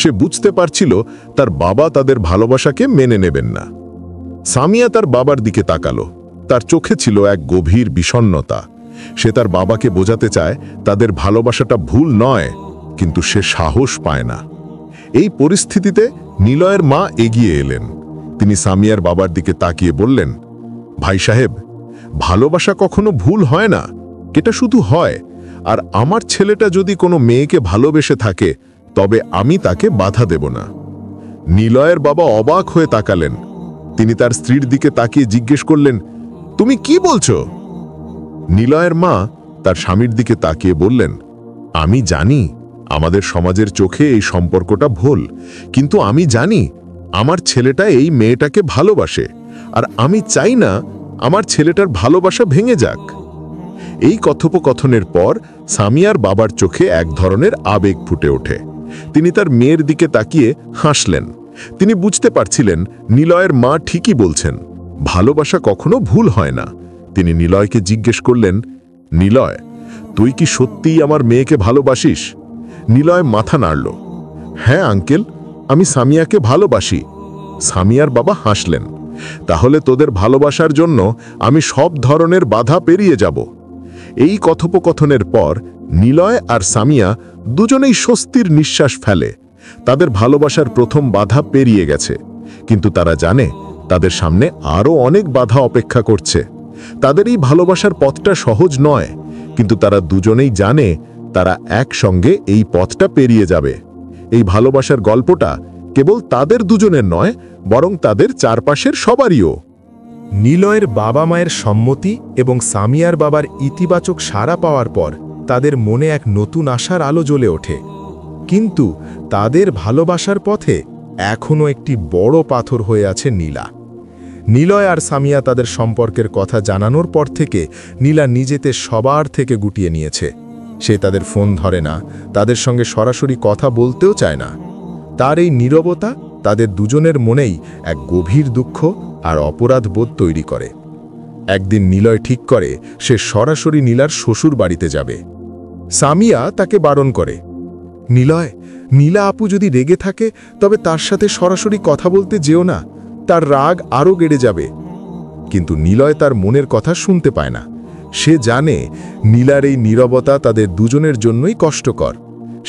সে বুঝতে পারছিল তার বাবা তাদের ভালোবাসাকে মেনে নেবেন না। সামিয়া তার বাবার দিকে তাকালো। তার চোখে ছিল এক গভীর বিষণ্ণতা। সে তার বাবাকে বোঝাতে চায় তাদের ভালোবাসাটা ভুল নয়, কিন্তু সে সাহস পায় না। এই পরিস্থিতিতে নিলয়ের মা এগিয়ে এলেন। তিনি সামিয়ার বাবার দিকে তাকিয়ে বললেন, ভাই সাহেব, ভালোবাসা কখনো ভুল হয় না, এটা শুধু হয়। আর আমার ছেলেটা যদি কোনো মেয়েকে ভালোবেসে থাকে, তবে আমি তাকে বাধা দেব না। নিলয়ের বাবা অবাক হয়ে তাকালেন। তিনি তার স্ত্রীর দিকে তাকিয়ে জিজ্ঞেস করলেন, তুমি কি বলছো? নিলয়ের মা তার স্বামীর দিকে তাকিয়ে বললেন, আমি জানি আমাদের সমাজের চোখে এই সম্পর্কটা ভুল, কিন্তু আমি জানি আমার ছেলেটা এই মেয়েটাকে ভালোবাসে, আর আমি চাই না আমার ছেলেটার ভালোবাসা ভেঙে যাক। এই কথোপকথনের পর সামিয়ার বাবার চোখে এক ধরনের আবেগ ফুটে ওঠে। তিনি তার মেয়ের দিকে তাকিয়ে হাসলেন। তিনি বুঝতে পারছিলেন নিলয়ের মা ঠিকই বলছেন, ভালোবাসা কখনো ভুল হয় না। তিনি নিলয়কে জিজ্ঞেস করলেন, নিলয়, তুই কি সত্যিই আমার মেয়েকে ভালোবাসিস? নিলয় মাথা নাড়ল। হ্যাঁ আঙ্কেল, আমি সামিয়াকে ভালোবাসি। সামিয়ার বাবা হাসলেন। তাহলে তোদের ভালোবাসার জন্য আমি সব ধরনের বাধা পেরিয়ে যাব। এই কথোপকথনের পর নিলয় আর সামিয়া দুজনেই স্বস্তির নিঃশ্বাস ফেলে। তাদের ভালোবাসার প্রথম বাধা পেরিয়ে গেছে, কিন্তু তারা জানে তাদের সামনে আরও অনেক বাধা অপেক্ষা করছে। তাদের এই ভালোবাসার পথটা সহজ নয়, কিন্তু তারা দুজনেই জানে তারা একসঙ্গে এই পথটা পেরিয়ে যাবে। এই ভালোবাসার গল্পটা কেবল তাদের দুজনের নয়, বরং তাদের চারপাশের সবারইও। নিলয়ের বাবা মায়ের সম্মতি এবং সামিয়ার বাবার ইতিবাচক সাড়া পাওয়ার পর তাদের মনে এক নতুন আশার আলো জ্বলে ওঠে। কিন্তু তাদের ভালোবাসার পথে এখনও একটি বড় পাথর হয়ে আছে নীলা। নিলয় আর সামিয়া তাদের সম্পর্কের কথা জানানোর পর থেকে নীলা নিজেতে সবার থেকে গুটিয়ে নিয়েছে। সে তাদের ফোন ধরে না, তাদের সঙ্গে সরাসরি কথা বলতেও চায় না। তার এই নীরবতা তাদের দুজনের মনেই এক গভীর দুঃখ আর অপরাধ বোধ তৈরি করে। একদিন নিলয় ঠিক করে সে সরাসরি নীলার শ্বশুর বাড়িতে যাবে। সামিয়া তাকে বারণ করে, নিলয়, নীলা আপু যদি রেগে থাকে তবে তার সাথে সরাসরি কথা বলতে যেও না, তার রাগ আরও বেড়ে যাবে। কিন্তু নিলয় তার মনের কথা শুনতে পায় না। সে জানে নীলার এই নীরবতা তাদের দুজনের জন্যই কষ্টকর।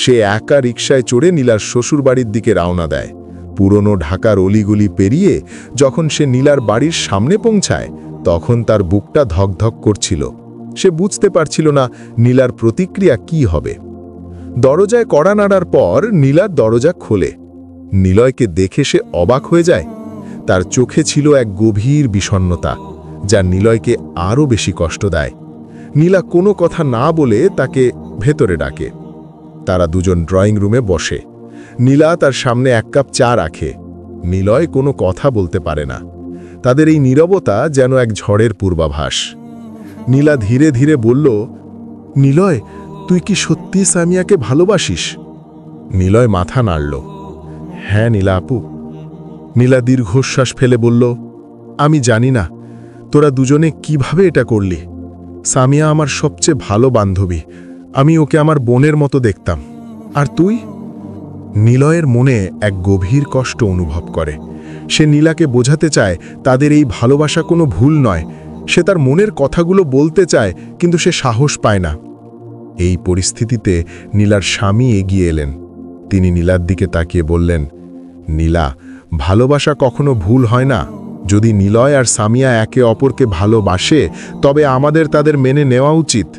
সে একা রিকশায় চড়ে নীলার শ্বশুরবাড়ির দিকে রওনা দেয়। পুরনো ঢাকার অলিগুলি পেরিয়ে যখন সে নীলার বাড়ির সামনে পৌঁছায়, তখন তার বুকটা ধকধক করছিল। সে বুঝতে পারছিল না নীলার প্রতিক্রিয়া কি হবে। দরজায় কড়া নাড়ার পর নীলার দরজা খোলে। নিলয়কে দেখে সে অবাক হয়ে যায়। তার চোখে ছিল এক গভীর বিষণ্ণতা, যা নিলয়কে আরও বেশি কষ্ট দেয়। নীলা কোনো কথা না বলে তাকে ভেতরে ডাকে। তারা দুজন ড্রয়িং রুমে বসে। নীলা তার সামনে এক কাপ চা রাখে। নিলয় কোনো কথা বলতে পারে না। তাদের এই নীরবতা যেন এক ঝড়ের পূর্বাভাস। নীলা ধীরে ধীরে বলল, নিলয়, তুই কি সত্যি সামিয়াকে ভালোবাসিস? নিলয় মাথা নাড়ল। হ্যাঁ নীলা আপু। নীলা দীর্ঘশ্বাস ফেলে বলল, আমি জানি না তোরা দুজনে কিভাবে এটা করলি। সামিয়া আমার সবচেয়ে ভালো বান্ধবী। আমি ওকে আমার বোনের মতো দেখতাম। আর তুই? নিলয়ের মনে এক গভীর কষ্ট অনুভব করে। সে নীলাকে বোঝাতে চায় তাদের এই ভালোবাসা কোনো ভুল নয়। সে তার মনের কথাগুলো বলতে চায়, কিন্তু সে সাহস পায় না। এই পরিস্থিতিতে নীলার স্বামী এগিয়ে এলেন। তিনি নীলার দিকে তাকিয়ে বললেন, নীলা, ভালোবাসা কখনো ভুল হয় না। যদি নিলয় আর সামিয়া একে অপরকে ভালোবাসে, তবে আমাদের তাদের মেনে নেওয়া উচিত।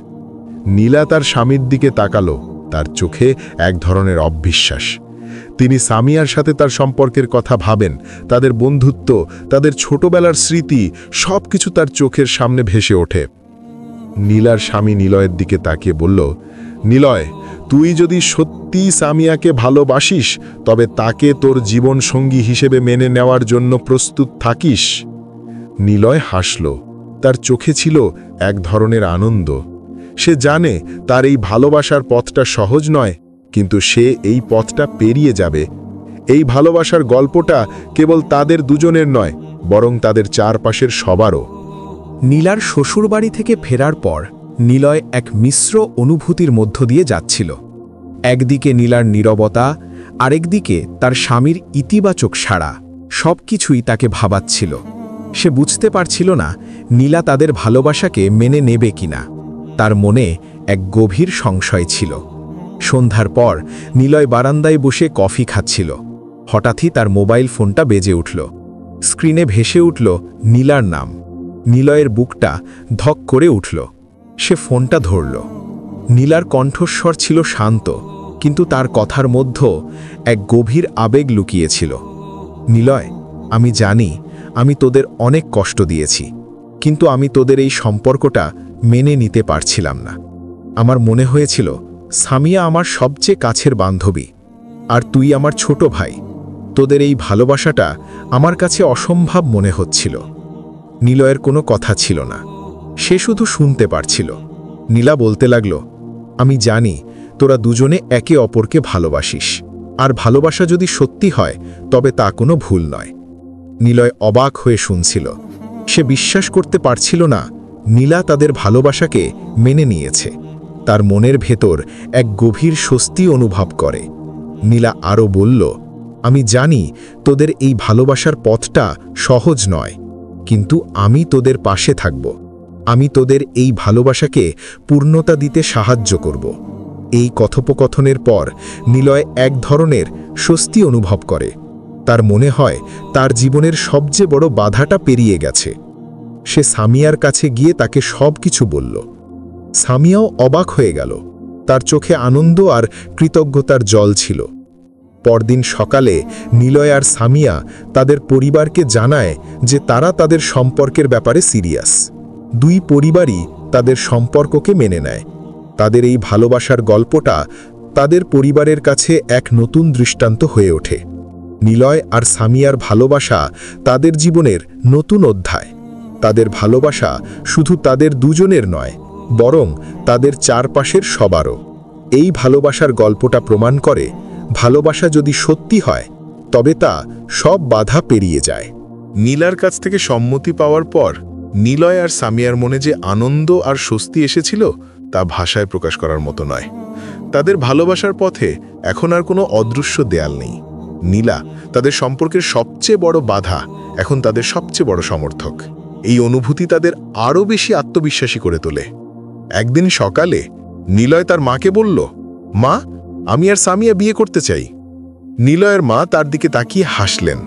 নীলা তার স্বামীর দিকে তাকালো, তার চোখে এক ধরনের অবিশ্বাস। তিনি সামিয়ার সাথে তার সম্পর্কের কথা ভাবেন, তাদের বন্ধুত্ব, তাদের ছোটবেলার স্মৃতি, সবকিছু তার চোখের সামনে ভেসে ওঠে। নীলার স্বামী নিলয়ের দিকে তাকিয়ে বলল, নিলয়, তুই যদি সত্যি সামিয়াকে ভালোবাসিস তবে তাকে তোর জীবন সঙ্গী হিসেবে মেনে নেওয়ার জন্য প্রস্তুত থাকিস। নিলয় হাসল, তার চোখে ছিল এক ধরনের আনন্দ। সে জানে তার এই ভালোবাসার পথটা সহজ নয়, কিন্তু সে এই পথটা পেরিয়ে যাবে। এই ভালোবাসার গল্পটা কেবল তাদের দুজনের নয়, বরং তাদের চারপাশের সবারও। নীলার শ্বশুরবাড়ি থেকে ফেরার পর নিলয় এক মিশ্র অনুভূতির মধ্য দিয়ে যাচ্ছিল। একদিকে নীলার নীরবতা, আরেকদিকে তার স্বামীর ইতিবাচক সাড়া, সব কিছুই তাকে ভাবাচ্ছিল। সে বুঝতে পারছিল না নীলা তাদের ভালোবাসাকে মেনে নেবে কিনা। তার মনে এক গভীর সংশয় ছিল। সন্ধ্যার পর নিলয় বারান্দায় বসে কফি খাচ্ছিল। হঠাৎই তার মোবাইল ফোনটা বেজে উঠল। স্ক্রিনে ভেসে উঠল নীলার নাম। নিলয়ের বুকটা ধক করে উঠল। সে ফোনটা ধরল। নীলার কণ্ঠস্বর ছিল শান্ত, কিন্তু তার কথার মধ্যে এক গভীর আবেগ লুকিয়েছিল। নিলয়, আমি জানি আমি তোদের অনেক কষ্ট দিয়েছি, কিন্তু আমি তোদের এই সম্পর্কটা মেনে নিতে পারছিলাম না। আমার মনে হয়েছিল সামিয়া আমার সবচেয়ে কাছের বান্ধবী, আর তুই আমার ছোট ভাই। তোদের এই ভালোবাসাটা আমার কাছে অসম্ভব মনে হচ্ছিল। নিলয়ের কোনো কথা ছিল না, সে শুধু শুনতে পারছিল। নীলা বলতে লাগল, আমি জানি তোরা দুজনে একে অপরকে ভালোবাসিস, আর ভালোবাসা যদি সত্যি হয় তবে তা কোনো ভুল নয়। নিলয় অবাক হয়ে শুনছিল। সে বিশ্বাস করতে পারছিল না নীলা তাদের ভালোবাসাকে মেনে নিয়েছে। তার মনের ভেতর এক গভীর স্বস্তি অনুভব করে। নীলা আরও বলল, আমি জানি তোদের এই ভালোবাসার পথটা সহজ নয়, কিন্তু আমি তোদের পাশে থাকব। আমি তোদের এই ভালোবাসাকে পূর্ণতা দিতে সাহায্য করব। এই কথোপকথনের পর নিলয় এক ধরনের স্বস্তি অনুভব করে। তার মনে হয় তার জীবনের সবচেয়ে বড় বাধাটা পেরিয়ে গেছে। সে সামিয়ার কাছে গিয়ে তাকে সব কিছু বলল। সামিয়াও অবাক হয়ে গেল। তার চোখে আনন্দ আর কৃতজ্ঞতার জল ছিল। পরদিন সকালে নিলয় আর সামিয়া তাদের পরিবারকে জানায় যে তারা তাদের সম্পর্কের ব্যাপারে সিরিয়াস। দুই পরিবারই তাদের সম্পর্ককে মেনে নেয়। তাদের এই ভালোবাসার গল্পটা তাদের পরিবারের কাছে এক নতুন দৃষ্টান্ত হয়ে ওঠে। নিলয় আর সামিয়ার ভালোবাসা তাদের জীবনের নতুন অধ্যায়। তাদের ভালোবাসা শুধু তাদের দুজনের নয়, বরং তাদের চারপাশের সবারও। এই ভালোবাসার গল্পটা প্রমাণ করে ভালোবাসা যদি সত্যি হয় তবে তা সব বাধা পেরিয়ে যায়। নীলার কাছ থেকে সম্মতি পাওয়ার পর নিলয় আর সামিয়ার মনে যে আনন্দ আর স্বস্তি এসেছিল তা ভাষায় প্রকাশ করার মতো নয়। তাদের ভালোবাসার পথে এখন আর কোনো অদৃশ্য দেয়াল নেই। নীলা তাদের সম্পর্কের সবচেয়ে বড় বাধা, এখন তাদের সবচেয়ে বড় সমর্থক। এই অনুভূতি তাদের আরও বেশি আত্মবিশ্বাসী করে তোলে। একদিন সকালে নিলয় তার মাকে বলল, মা, আমি আর সামিয়া বিয়ে করতে চাই। নিলয়ের মা তার দিকে তাকিয়ে হাসলেন।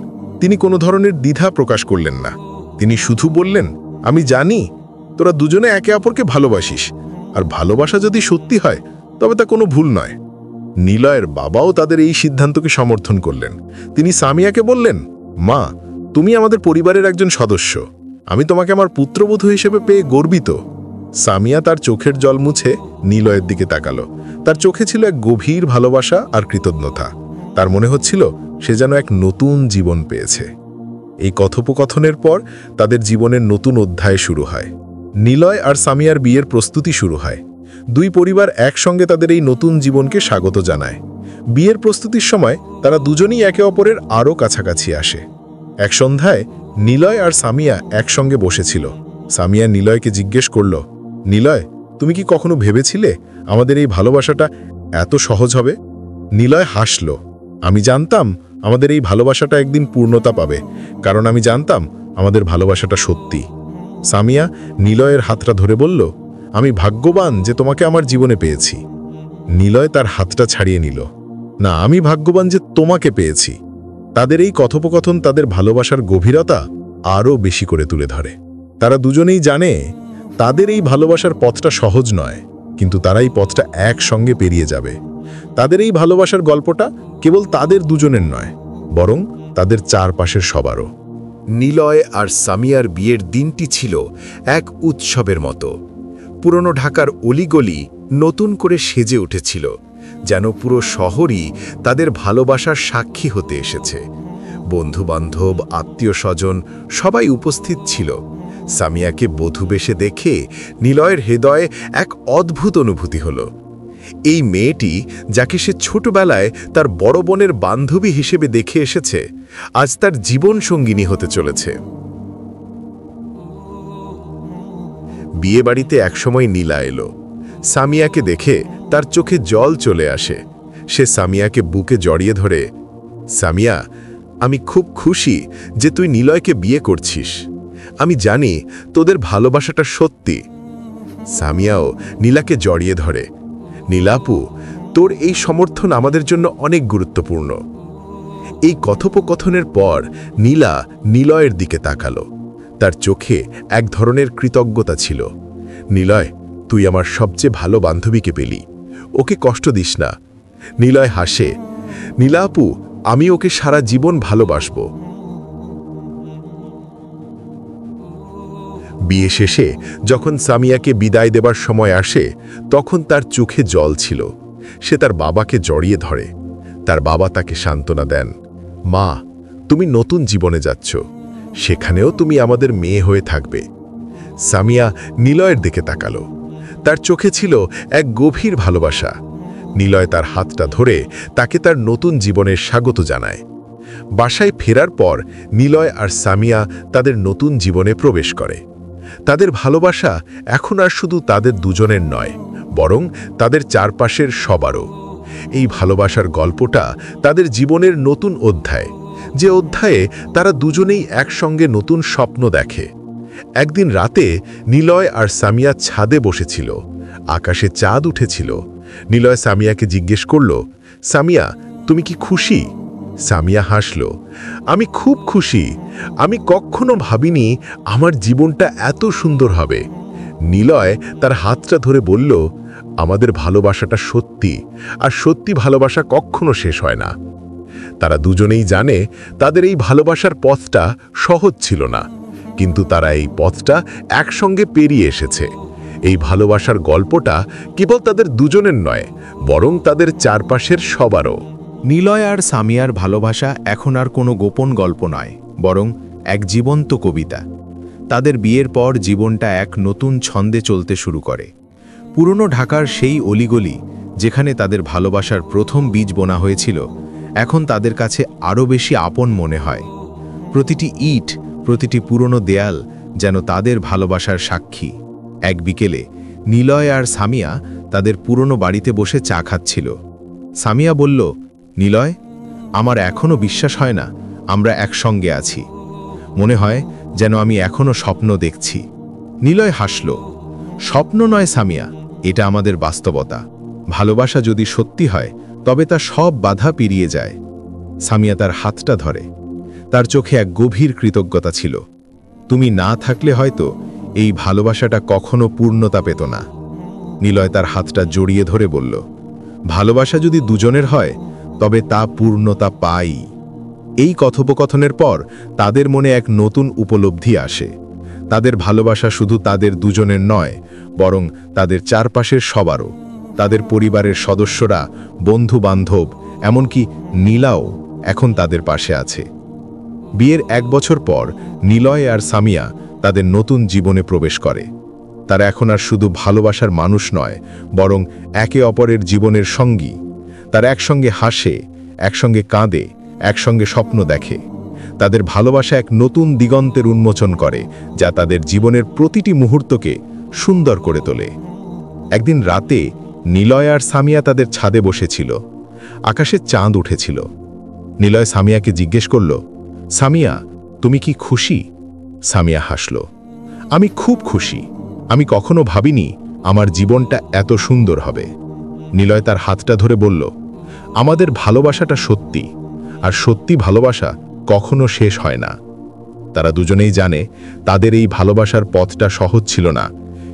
তিনি কোনো ধরনের দ্বিধা প্রকাশ করলেন না। তিনি শুধু বললেন, আমি জানি তোরা দুজনে একে অপরকে ভালোবাসিস, আর ভালোবাসা যদি সত্যি হয় তবে তা কোনো ভুল নয়। নিলয়ের বাবাও তাদের এই সিদ্ধান্তকে সমর্থন করলেন। তিনি সামিয়াকে বললেন, মা, তুমি আমাদের পরিবারের একজন সদস্য। আমি তোমাকে আমার পুত্রবধূ হিসেবে পেয়ে গর্বিত। সামিয়া তার চোখের জল মুছে নিলয়ের দিকে তাকালো। তার চোখে ছিল এক গভীর ভালোবাসা আর কৃতজ্ঞতা। তার মনে হচ্ছিল সে যেন এক নতুন জীবন পেয়েছে। এই কথোপকথনের পর তাদের জীবনের নতুন অধ্যায় শুরু হয়। নিলয় আর সামিয়ার বিয়ের প্রস্তুতি শুরু হয়। দুই পরিবার একসঙ্গে তাদের এই নতুন জীবনকে স্বাগত জানায়। বিয়ের প্রস্তুতির সময় তারা দুজনেই একে অপরের আরও কাছাকাছি আসে। এক সন্ধ্যায় নিলয় আর সামিয়া একসঙ্গে বসেছিল। সামিয়া নিলয়কে জিজ্ঞেস করল, নিলয়, তুমি কি কখনো ভেবেছিলে আমাদের এই ভালোবাসাটা এত সহজ হবে? নিলয় হাসল। আমি জানতাম আমাদের এই ভালোবাসাটা একদিন পূর্ণতা পাবে, কারণ আমি জানতাম আমাদের ভালোবাসাটা সত্যি। সামিয়া নিলয়ের হাতটা ধরে বলল, আমি ভাগ্যবান যে তোমাকে আমার জীবনে পেয়েছি। নিলয় তার হাতটা ছাড়িয়ে নিল। না, আমি ভাগ্যবান যে তোমাকে পেয়েছি। তাদের এই কথোপকথন তাদের ভালোবাসার গভীরতা আরও বেশি করে তুলে ধরে। তারা দুজনেই জানে তাদের এই ভালোবাসার পথটা সহজ নয়, কিন্তু তারা এই পথটা একসঙ্গে পেরিয়ে যাবে। তাদের এই ভালোবাসার গল্পটা কেবল তাদের দুজনের নয়, বরং তাদের চারপাশের সবারও। নিলয় আর সামিয়ার বিয়ের দিনটি ছিল এক উৎসবের মতো। পুরনো ঢাকার অলিগলি নতুন করে সেজে উঠেছিল, যেন পুরো শহরই তাদের ভালোবাসার সাক্ষী হতে এসেছে। বন্ধুবান্ধব, আত্মীয়স্বজন সবাই উপস্থিত ছিল। সামিয়াকে বধূ বেশে দেখে নিলয়ের হৃদয়ে এক অদ্ভুত অনুভূতি হলো। এই মেয়েটি, যাকে সে ছোটবেলায় তার বড় বোনের বান্ধবী হিসেবে দেখে এসেছে, আজ তার জীবন সঙ্গিনী হতে চলেছে। বিয়েবাড়িতে একসময় নীলা এলো। সামিয়াকে দেখে তার চোখে জল চলে আসে। সে সামিয়াকে বুকে জড়িয়ে ধরে, সামিয়া, আমি খুব খুশি যে তুই নিলয়কে বিয়ে করছিস। আমি জানি তোদের ভালোবাসাটা সত্যি। সামিয়াও নীলাকে জড়িয়ে ধরে, নীলাপু, তোর এই সমর্থন আমাদের জন্য অনেক গুরুত্বপূর্ণ। এই কথোপকথনের পর নীলা নিলয়ের দিকে তাকালো। তার চোখে এক ধরনের কৃতজ্ঞতা ছিল। নিলয়, তুই আমার সবচেয়ে ভালো বান্ধবীকে পেলি, ওকে কষ্ট দিস না। নিলয় হাসে, নীলাপু, আমি ওকে সারা জীবন ভালোবাসব। বিয়ে শেষে যখন সামিয়াকে বিদায় দেবার সময় আসে, তখন তার চোখে জল ছিল। সে তার বাবাকে জড়িয়ে ধরে। তার বাবা তাকে সান্ত্বনা দেন, মা, তুমি নতুন জীবনে যাচ্ছ, সেখানেও তুমি আমাদের মেয়ে হয়ে থাকবে। সামিয়া নিলয়ের দিকে তাকালো। তার চোখে ছিল এক গভীর ভালোবাসা। নিলয় তার হাতটা ধরে তাকে তার নতুন জীবনের স্বাগত জানায়। বাসায় ফেরার পর নিলয় আর সামিয়া তাদের নতুন জীবনে প্রবেশ করে। তাদের ভালোবাসা এখন আর শুধু তাদের দুজনের নয়, বরং তাদের চারপাশের সবারও। এই ভালোবাসার গল্পটা তাদের জীবনের নতুন অধ্যায়, যে অধ্যায়ে তারা দুজনেই একসঙ্গে নতুন স্বপ্ন দেখে। একদিন রাতে নিলয় আর সামিয়া ছাদে বসেছিল। আকাশে চাঁদ উঠেছিল। নিলয় সামিয়াকে জিজ্ঞেস করল, সামিয়া, তুমি কি খুশি? সামিয়া হাসল, আমি খুব খুশি। আমি কখনো ভাবিনি আমার জীবনটা এত সুন্দর হবে। নিলয় তার হাতটা ধরে বলল, আমাদের ভালোবাসাটা সত্যি, আর সত্যি ভালোবাসা কখনো শেষ হয় না। তারা দুজনেই জানে তাদের এই ভালোবাসার পথটা সহজ ছিল না, কিন্তু তারা এই পথটা একসঙ্গে পেরিয়ে এসেছে। এই ভালোবাসার গল্পটা কেবল তাদের দুজনের নয়, বরং তাদের চারপাশের সবারও। নিলয় আর সামিয়ার ভালোবাসা এখন আর কোনো গোপন গল্প নয়, বরং এক জীবন্ত কবিতা। তাদের বিয়ের পর জীবনটা এক নতুন ছন্দে চলতে শুরু করে। পুরনো ঢাকার সেই অলিগলি, যেখানে তাদের ভালোবাসার প্রথম বীজ বোনা হয়েছিল, এখন তাদের কাছে আরও বেশি আপন মনে হয়। প্রতিটি ইট, প্রতিটি পুরনো দেয়াল যেন তাদের ভালোবাসার সাক্ষী। এক বিকেলে নিলয় আর সামিয়া তাদের পুরনো বাড়িতে বসে চা খাচ্ছিল। সামিয়া বলল, নিলয়, আমার এখনও বিশ্বাস হয় না আমরা একসঙ্গে আছি। মনে হয় যেন আমি এখনও স্বপ্ন দেখছি। নিলয় হাসল, স্বপ্ন নয় সামিয়া, এটা আমাদের বাস্তবতা। ভালোবাসা যদি সত্যি হয় তবে তা সব বাধা পেরিয়ে যায়। সামিয়া তার হাতটা ধরে। তার চোখে এক গভীর কৃতজ্ঞতা ছিল। তুমি না থাকলে হয়তো এই ভালোবাসাটা কখনো পূর্ণতা পেত না। নিলয় তার হাতটা জড়িয়ে ধরে বলল, ভালোবাসা যদি দুজনের হয় তবে তা পূর্ণতা পাই। এই কথোপকথনের পর তাদের মনে এক নতুন উপলব্ধি আসে। তাদের ভালোবাসা শুধু তাদের দুজনের নয়, বরং তাদের চারপাশের সবারও। তাদের পরিবারের সদস্যরা, বন্ধু-বান্ধব, এমনকি নীলাও এখন তাদের পাশে আছে। বিয়ের 1 বছর পর নিলয় আর সামিয়া তাদের নতুন জীবনে প্রবেশ করে। তারা এখন আর শুধু ভালোবাসার মানুষ নয়, বরং একে অপরের জীবনের সঙ্গী। তারা একসঙ্গে হাসে, একসঙ্গে কাঁদে, একসঙ্গে স্বপ্ন দেখে। তাদের ভালোবাসা এক নতুন দিগন্তের উন্মোচন করে, যা তাদের জীবনের প্রতিটি মুহূর্তকে সুন্দর করে তোলে। একদিন রাতে নিলয় আর সামিয়া তাদের ছাদে বসেছিল। আকাশে চাঁদ উঠেছিল। নিলয় সামিয়াকে জিজ্ঞেস করল, সামিয়া, তুমি কি খুশি? সামিয়া হাসল, আমি খুব খুশি। আমি কখনো ভাবিনি আমার জীবনটা এত সুন্দর হবে। নিলয় তার হাতটা ধরে বলল, আমাদের ভালোবাসাটা সত্যি, আর সত্যি ভালোবাসা কখনো শেষ হয় না। তারা দুজনেই জানে তাদের এই ভালোবাসার পথটা সহজ ছিল না,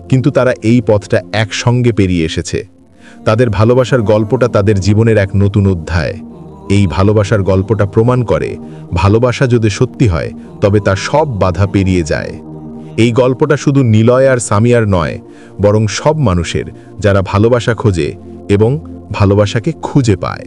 কিন্তু তারা এই পথটা একসঙ্গে পেরিয়ে এসেছে। তাদের ভালোবাসার গল্পটা তাদের জীবনের এক নতুন অধ্যায়। এই ভালোবাসার গল্পটা প্রমাণ করে ভালোবাসা যদি সত্যি হয় তবে তা সব বাধা পেরিয়ে যায়। এই গল্পটা শুধু নিলয় আর সামিয়ার নয়, বরং সব মানুষের, যারা ভালোবাসা খোঁজে এবং ভালোবাসাকে খুঁজে পায়।